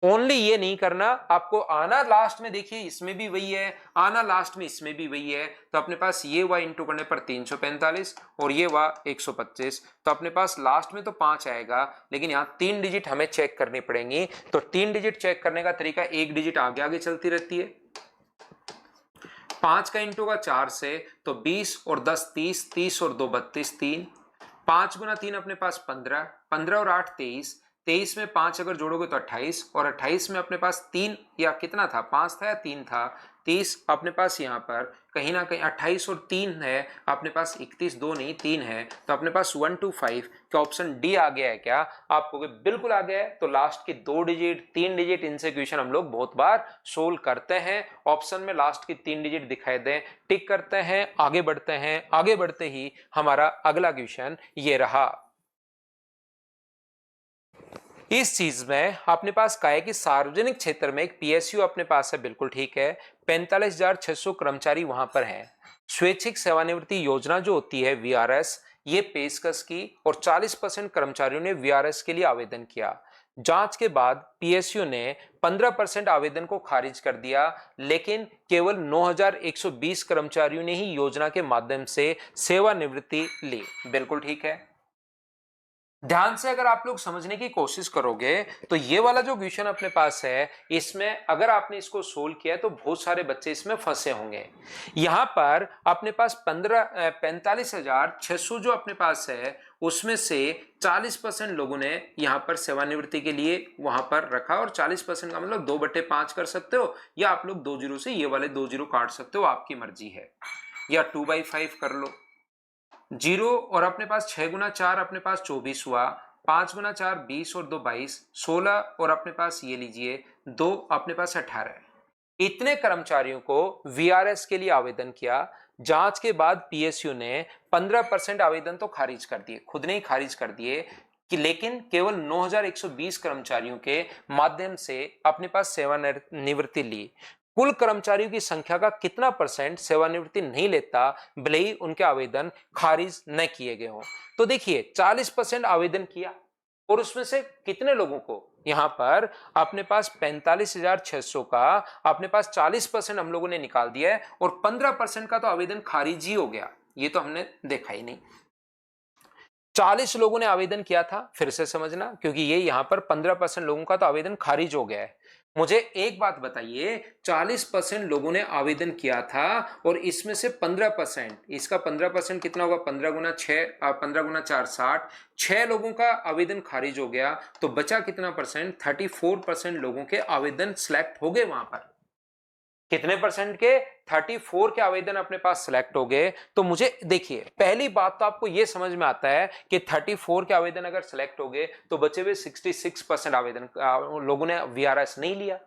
ओनली ये नहीं करना, आपको आना लास्ट में, देखिए इसमें भी वही है, आना लास्ट में इसमें भी वही है, तो अपने पास ये हुआ इंटू करने पर 345 और ये हुआ 125, तो अपने पास लास्ट में तो 5 आएगा, लेकिन यहाँ 3 डिजिट हमें चेक करनी पड़ेंगी। तो 3 डिजिट चेक करने का तरीका, एक डिजिट आगे आगे चलती रहती है, 5 का इंटू का 4 से, तो 20 और 10 30, 30 और 2 32, 3, 5 गुना 3 अपने पास 15, 15 और 8 23, 23 में 5 अगर जोड़ोगे तो 28, और 28 में अपने पास 3 या कितना था, 5 था या 3 था, 30 अपने पास यहाँ पर कहीं ना कहीं 28 और 3 है, अपने पास 31, 2 नहीं 3 है, तो अपने पास 125 क्या ऑप्शन डी आ गया है क्या? आप कहोगे बिल्कुल आ गया है। तो लास्ट की 2 डिजिट 3 डिजिट इनसे क्वेश्चन हम लोग बहुत बार सोल्व करते हैं, ऑप्शन में लास्ट की 3 डिजिट दिखाई दें, टिक करते हैं, आगे बढ़ते हैं, आगे बढ़ते ही हमारा अगला क्वेश्चन ये रहा। इस चीज में अपने पास क्या है कि सार्वजनिक क्षेत्र में एक पीएसयू अपने पास है, बिल्कुल ठीक है, 45,600 कर्मचारी वहां पर हैं। स्वैच्छिक सेवानिवृत्ति योजना जो होती है वीआरएस, ये पेशकश की और 40% कर्मचारियों ने वीआरएस के लिए आवेदन किया। जांच के बाद पीएसयू ने 15% आवेदन को खारिज कर दिया, लेकिन केवल 9,120 कर्मचारियों ने ही योजना के माध्यम से सेवानिवृत्ति ली। बिल्कुल ठीक है। ध्यान से अगर आप लोग समझने की कोशिश करोगे तो ये वाला जो क्वेश्चन अपने पास है, इसमें अगर आपने इसको सोल्व किया है तो बहुत सारे बच्चे इसमें फंसे होंगे। यहां पर अपने पास 45,600 जो अपने पास है, उसमें से 40% लोगों ने यहां पर सेवानिवृत्ति के लिए वहां पर रखा, और 40% का मतलब 2/5 कर सकते हो, या आप लोग 2 जीरो से ये वाले 2 जीरो काट सकते हो, आपकी मर्जी है, या 2/5 कर लो। जीरो और अपने पास 6 गुना 4 अपने पास 24 हुआ, 5 गुना 4 20 और 2 22, 16 और अपने पास ये लीजिए 2 अपने पास 18। इतने कर्मचारियों को वीआरएस के लिए आवेदन किया। जांच के बाद पीएसयू ने 15% आवेदन तो खारिज कर दिए, खुद ने ही खारिज कर दिए, कि लेकिन केवल 9,120 कर्मचारियों के माध्यम से अपने पास सेवानिवृत्ति ली। कुल कर्मचारियों की संख्या का कितना परसेंट सेवानिवृत्ति नहीं लेता भले ही उनके आवेदन खारिज न किए गए हों? तो देखिए 40% आवेदन किया, और उसमें से कितने लोगों को, यहां पर अपने पास 45,600 का अपने पास 40% हम लोगों ने निकाल दिया है, और 15% का तो आवेदन खारिज ही हो गया, ये तो हमने देखा ही नहीं। 40 लोगों ने आवेदन किया था, फिर से समझना, क्योंकि ये यहां पर 15% लोगों का तो आवेदन खारिज हो गया है। मुझे एक बात बताइए, 40% लोगों ने आवेदन किया था और इसमें से 15%, इसका 15% कितना होगा, 15 गुना 6, 15 गुना 4 60, 6 लोगों का आवेदन खारिज हो गया, तो बचा कितना परसेंट, 34% लोगों के आवेदन सिलेक्ट हो गए वहां पर। कितने परसेंट के? 34 के आवेदन अपने पास सिलेक्ट हो गए। तो मुझे देखिए, पहली बात तो आपको यह समझ में आता है कि 34 के आवेदन अगर सिलेक्ट हो गए तो बचे हुए 66% आवेदन लोगों ने वीआरएस नहीं लिया।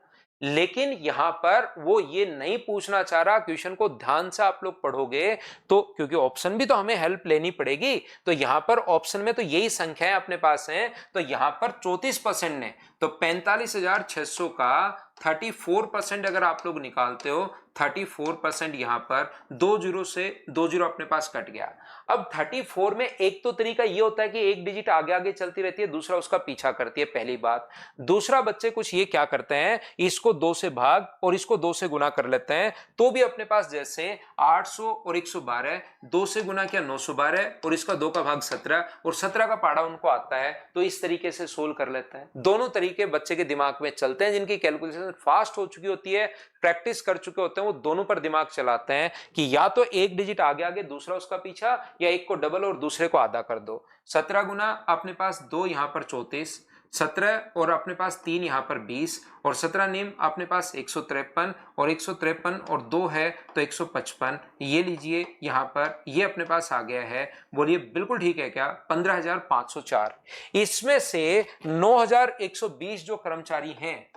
लेकिन यहां पर वो ये नहीं पूछना चाह रहा, क्वेश्चन को ध्यान से आप लोग पढ़ोगे तो, क्योंकि ऑप्शन भी तो हमें हेल्प लेनी पड़ेगी, तो यहां पर ऑप्शन में तो यही संख्याएं अपने पास हैं, तो यहां पर 34% ने, तो 45,600 का 34% अगर आप लोग निकालते हो, 34% यहां पर 2 जीरो से 2 जीरो अपने पास कट गया। अब 34 में एक तो तरीका ये होता है कि एक डिजिट आगे आगे चलती रहती है, दूसरा उसका पीछा करती है, पहली बात। दूसरा, बच्चे कुछ ये क्या करते हैं, इसको 2 से भाग और इसको 2 से गुना कर लेते हैं, तो भी अपने पास जैसे 800 और 112, 2 से गुना किया 912 और इसका 2 का भाग 17 और 17 का पाड़ा उनको आता है, तो इस तरीके से सोल्व कर लेते हैं। दोनों तरीके बच्चे के दिमाग में चलते हैं, जिनकी कैलकुलेशन फास्ट हो चुकी होती है, प्रैक्टिस कर चुके होते हैं, वो दोनों पर दिमाग चलाते हैं कि या तो एक डिजिट आगे आगे दूसरा उसका पीछा, या एक को डबल और दूसरे को आधा कर दो। 17 गुना अपने पास 2 यहां पर 34, 17 और अपने पास 3 यहां पर 20 और 17 नेम अपने पास 153 और 153 और 2 है तो 155। ये लीजिए यहां पर ये अपने पास आ गया है। बोलिए बिल्कुल ठीक है क्या? 15,504। इसमें से 9,120 जो कर्मचारी हैं,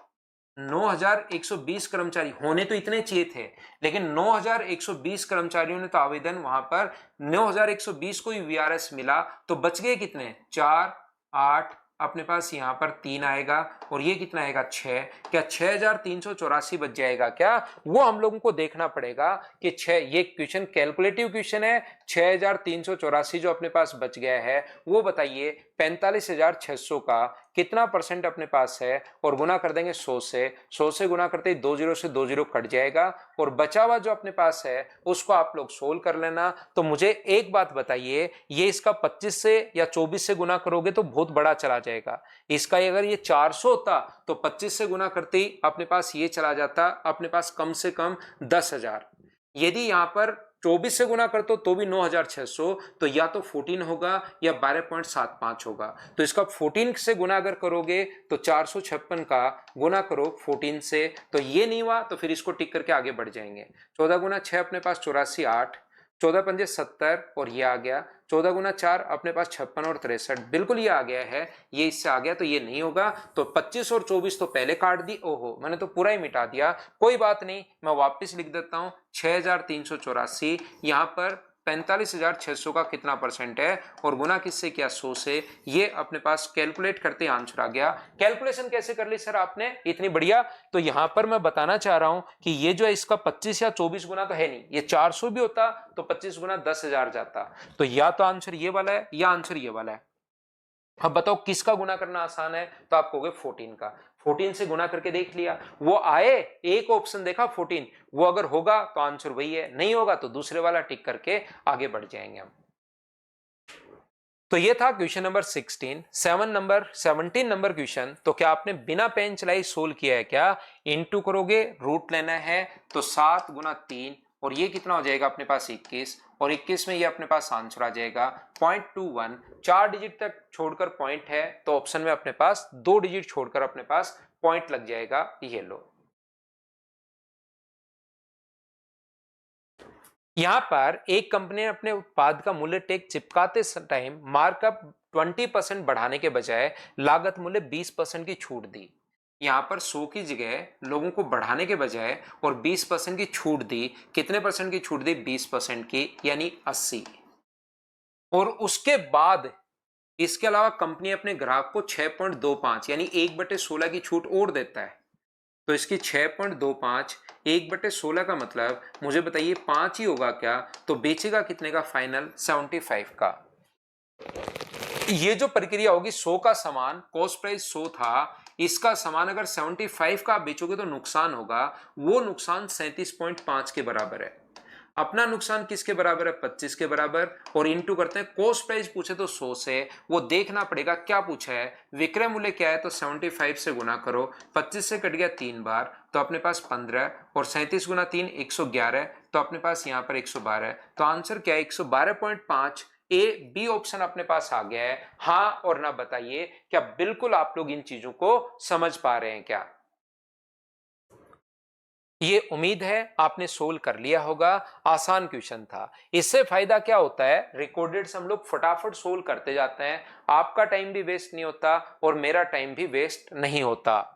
9,120 कर्मचारी होने तो इतने चाहिए थे, लेकिन 9,120 कर्मचारियों ने तो आवेदन वहां पर 9,120 को ही वीआरएस मिला, तो बच गए कितने? 4, 8, अपने पास यहां पर 3 आएगा और ये कितना आएगा? 6। क्या 6,384 बच जाएगा क्या? वो हम लोगों को देखना पड़ेगा कि 6, ये क्वेश्चन कैलकुलेटिव क्वेश्चन है, 6,384 जो अपने पास बच गया है, वो बताइए 45,600 का कितना परसेंट अपने पास है, और गुना कर देंगे 100 से। 100 से गुना करते ही 2 जीरो से 2 जीरो कट जाएगा और बचा हुआ जो अपने पास है उसको आप लोग सोल्व कर लेना। तो मुझे एक बात बताइए, ये इसका 25 से या 24 से गुना करोगे तो बहुत बड़ा चला जाएगा। इसका अगर ये 400 होता तो 25 से गुना करते ही अपने पास ये चला जाता अपने पास कम से कम 10,000। यदि यहां पर 24 से गुना कर तो भी 9,600, तो या तो 14 होगा या 12.75 होगा। तो इसका 14 से गुना अगर करोगे तो 456 का गुना करो 14 से, तो ये नहीं हुआ तो फिर इसको टिक करके आगे बढ़ जाएंगे। 14 गुना 6 अपने पास 84, 8, 14 पंजे 70 और ये आ गया। 14 गुना 4 अपने पास 56 और 63, बिल्कुल ये आ गया है, ये इससे आ गया तो ये नहीं होगा। तो 25 और 24 तो पहले काट दी, ओहो मैंने तो पूरा ही मिटा दिया। कोई बात नहीं, मैं वापस लिख देता हूं 6,384, यहां पर 45,600 का कितना परसेंट है और गुना किससे किया? 100 से। ये अपने पास कैलकुलेट करते आंसर आ गया। कैलकुलेशन कैसे कर ली सर आपने? इतनी बढ़िया। तो यहां पर मैं बताना चाह रहा हूं कि ये जो है इसका 25 या 24 गुना तो है नहीं, ये 400 भी होता तो 25 गुना 10,000 जाता। तो या तो आंसर ये वाला है या आंसर ये वाला है। अब बताओ किसका गुना करना आसान है? तो आप कहोगे 14 का। 14 से गुना करके देख लिया, वो आए, एक ऑप्शन देखा 14, वो अगर होगा तो आंसर वही है, नहीं होगा तो दूसरे वाला टिक करके आगे बढ़ जाएंगे हम। तो ये था क्वेश्चन नंबर 16। 17 नंबर क्वेश्चन, तो क्या आपने बिना पेन चलाई सोल्व किया है क्या? इनटू करोगे, रूट लेना है, तो 7 गुना 3 और ये कितना हो जाएगा अपने पास 21, और 21 में ये अपने पास आंसर आ जाएगा 0.21। 4 डिजिट तक छोड़कर पॉइंट है, तो ऑप्शन में अपने पास 2 डिजिट छोड़कर अपने पास पॉइंट लग जाएगा। ये लो, यहां पर एक कंपनी ने अपने उत्पाद का मूल्य टैग चिपकाते टाइम मार्कअप 20% बढ़ाने के बजाय लागत मूल्य 20% की छूट दी। यहां पर 100 की जगह लोगों को बढ़ाने के बजाय और 20% की छूट दी। कितने परसेंट की छूट दी? 20% की, यानी 80। और उसके बाद इसके अलावा कंपनी अपने ग्राहक को 6.25 यानी 1/16 की छूट और देता है। तो इसकी 6.25 1/16 का मतलब मुझे बताइए 5 ही होगा क्या? तो बेचेगा कितने का फाइनल? 75 का। ये जो प्रक्रिया होगी, 100 का सामान कॉस्ट प्राइस 100 था, इसका सामान अगर 75 का आप बेचोगे तो नुकसान होगा। वो नुकसान 37.5 के बराबर है। अपना नुकसान किसके बराबर है? 25 के बराबर। और इंटू करते हैं, कॉस्ट प्राइस पूछे तो 100 से, वो देखना पड़ेगा क्या पूछा है, विक्रय मूल्य क्या है, तो 75 से गुना करो। 25 से कट गया 3 बार तो अपने पास 15, और 37 गुना 3 111, तो अपने पास यहां पर 112। तो आंसर क्या है? 112.5। ए बी ऑप्शन अपने पास आ गया है। हाँ और ना बताइए, क्या बिल्कुल आप लोग इन चीजों को समझ पा रहे हैं क्या? ये उम्मीद है आपने सोल्व कर लिया होगा। आसान क्वेश्चन था। इससे फायदा क्या होता है, रिकॉर्डेड से हम लोग फटाफट सोल्व करते जाते हैं, आपका टाइम भी वेस्ट नहीं होता और मेरा टाइम भी वेस्ट नहीं होता।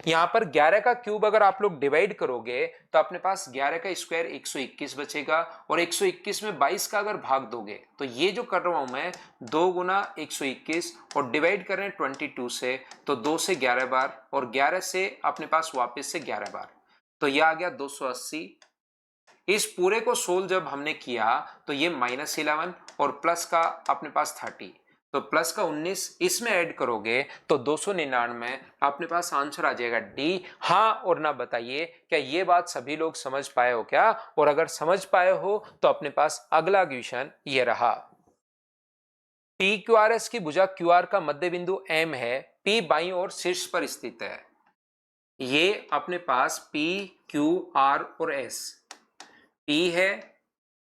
यहाँ पर 11 का क्यूब अगर आप लोग डिवाइड करोगे तो अपने पास 11 का स्क्वायर 121 बचेगा, और 121 में 22 का अगर भाग दोगे तो ये जो कर रहा हूं मैं 2 गुना 121 और डिवाइड कर रहे हैं 22 से, तो 2 से 11 बार और 11 से अपने पास वापस से 11 बार, तो ये आ गया 280। इस पूरे को सोल्व जब हमने किया तो ये -11 और प्लस का अपने पास 30, तो प्लस का 19 इसमें ऐड करोगे तो 299, अपने पास आंसर आ जाएगा डी। हाँ और ना बताइए क्या ये बात सभी लोग समझ पाए हो क्या, और अगर समझ पाए हो तो अपने पास अगला क्वेश्चन ये रहा। पी क्यू आर एस की भुजा क्यू आर का मध्य बिंदु एम है, पी बाईं ओर शीर्ष पर स्थित है। ये अपने पास पी क्यू आर और एस, पी है,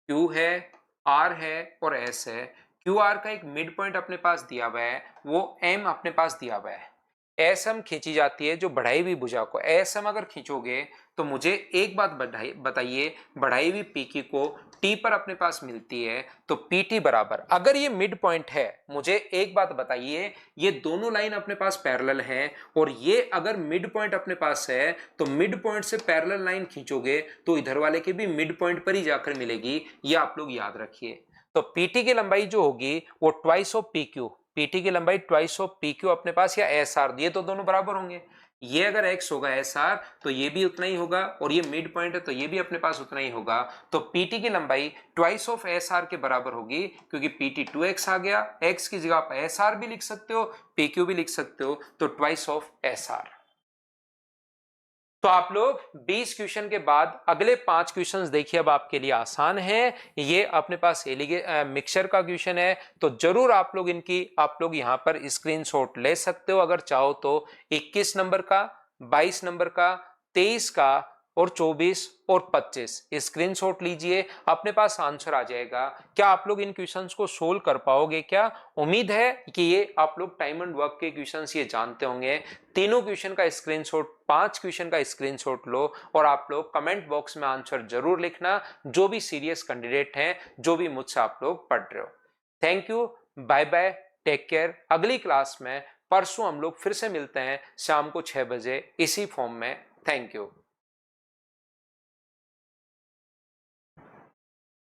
क्यू है, आर है और एस है। क्यू आर का एक मिड पॉइंट अपने पास दिया हुआ है, वो एम अपने पास दिया हुआ है। एस एम खींची जाती है जो बढ़ाई हुई भुजा को, एस एम अगर खींचोगे तो मुझे एक बात बताइए, बढ़ाई हुई पीकी को टी पर अपने पास मिलती है, तो पी टी बराबर, अगर ये मिड पॉइंट है, मुझे एक बात बताइए, ये दोनों लाइन अपने पास पैरेलल हैं और ये अगर मिड पॉइंट अपने पास है तो मिड पॉइंट से पैरेलल लाइन खींचोगे तो इधर वाले के भी मिड पॉइंट पर ही जाकर मिलेगी, ये आप लोग याद रखिए। तो पीटी की लंबाई जो होगी वो twice of P Q, PT की लंबाई ट्वाइस ऑफ पी क्यू अपने पास, या एस आर, ये तो दोनों बराबर होंगे। ये अगर एक्स होगा एस आर तो ये भी उतना ही होगा, और ये मिड पॉइंट है तो ये भी अपने पास उतना ही होगा। तो पीटी की लंबाई ट्वाइस ऑफ एस आर के बराबर होगी, क्योंकि पीटी 2x आ गया, एक्स की जगह आप एस आर भी लिख सकते हो, पी क्यू भी लिख सकते हो, तो ट्वाइस ऑफ एस आर। तो आप लोग 20 क्वेश्चन के बाद अगले 5 क्वेश्चंस देखिए, अब आपके लिए आसान है। ये अपने पास मिक्सचर का क्वेश्चन है, तो जरूर आप लोग यहां पर स्क्रीनशॉट ले सकते हो अगर चाहो तो। 21 नंबर का, 22 नंबर का, 23 का और 24 और 25 स्क्रीनशॉट लीजिए, अपने पास आंसर आ जाएगा। क्या आप लोग इन क्वेश्चंस को सोल्व कर पाओगे क्या? उम्मीद है कि ये आप लोग टाइम एंड वर्क के क्वेश्चंस ये जानते होंगे। तीनों क्वेश्चन का स्क्रीनशॉट, 5 क्वेश्चन का स्क्रीनशॉट लो और आप लोग कमेंट बॉक्स में आंसर जरूर लिखना, जो भी सीरियस कैंडिडेट हैं, जो भी मुझसे आप लोग पढ़ रहे हो। Thank you, bye bye, take care. अगली क्लास में परसों हम लोग फिर से मिलते हैं शाम को 6 बजे इसी फॉर्म में। Thank you.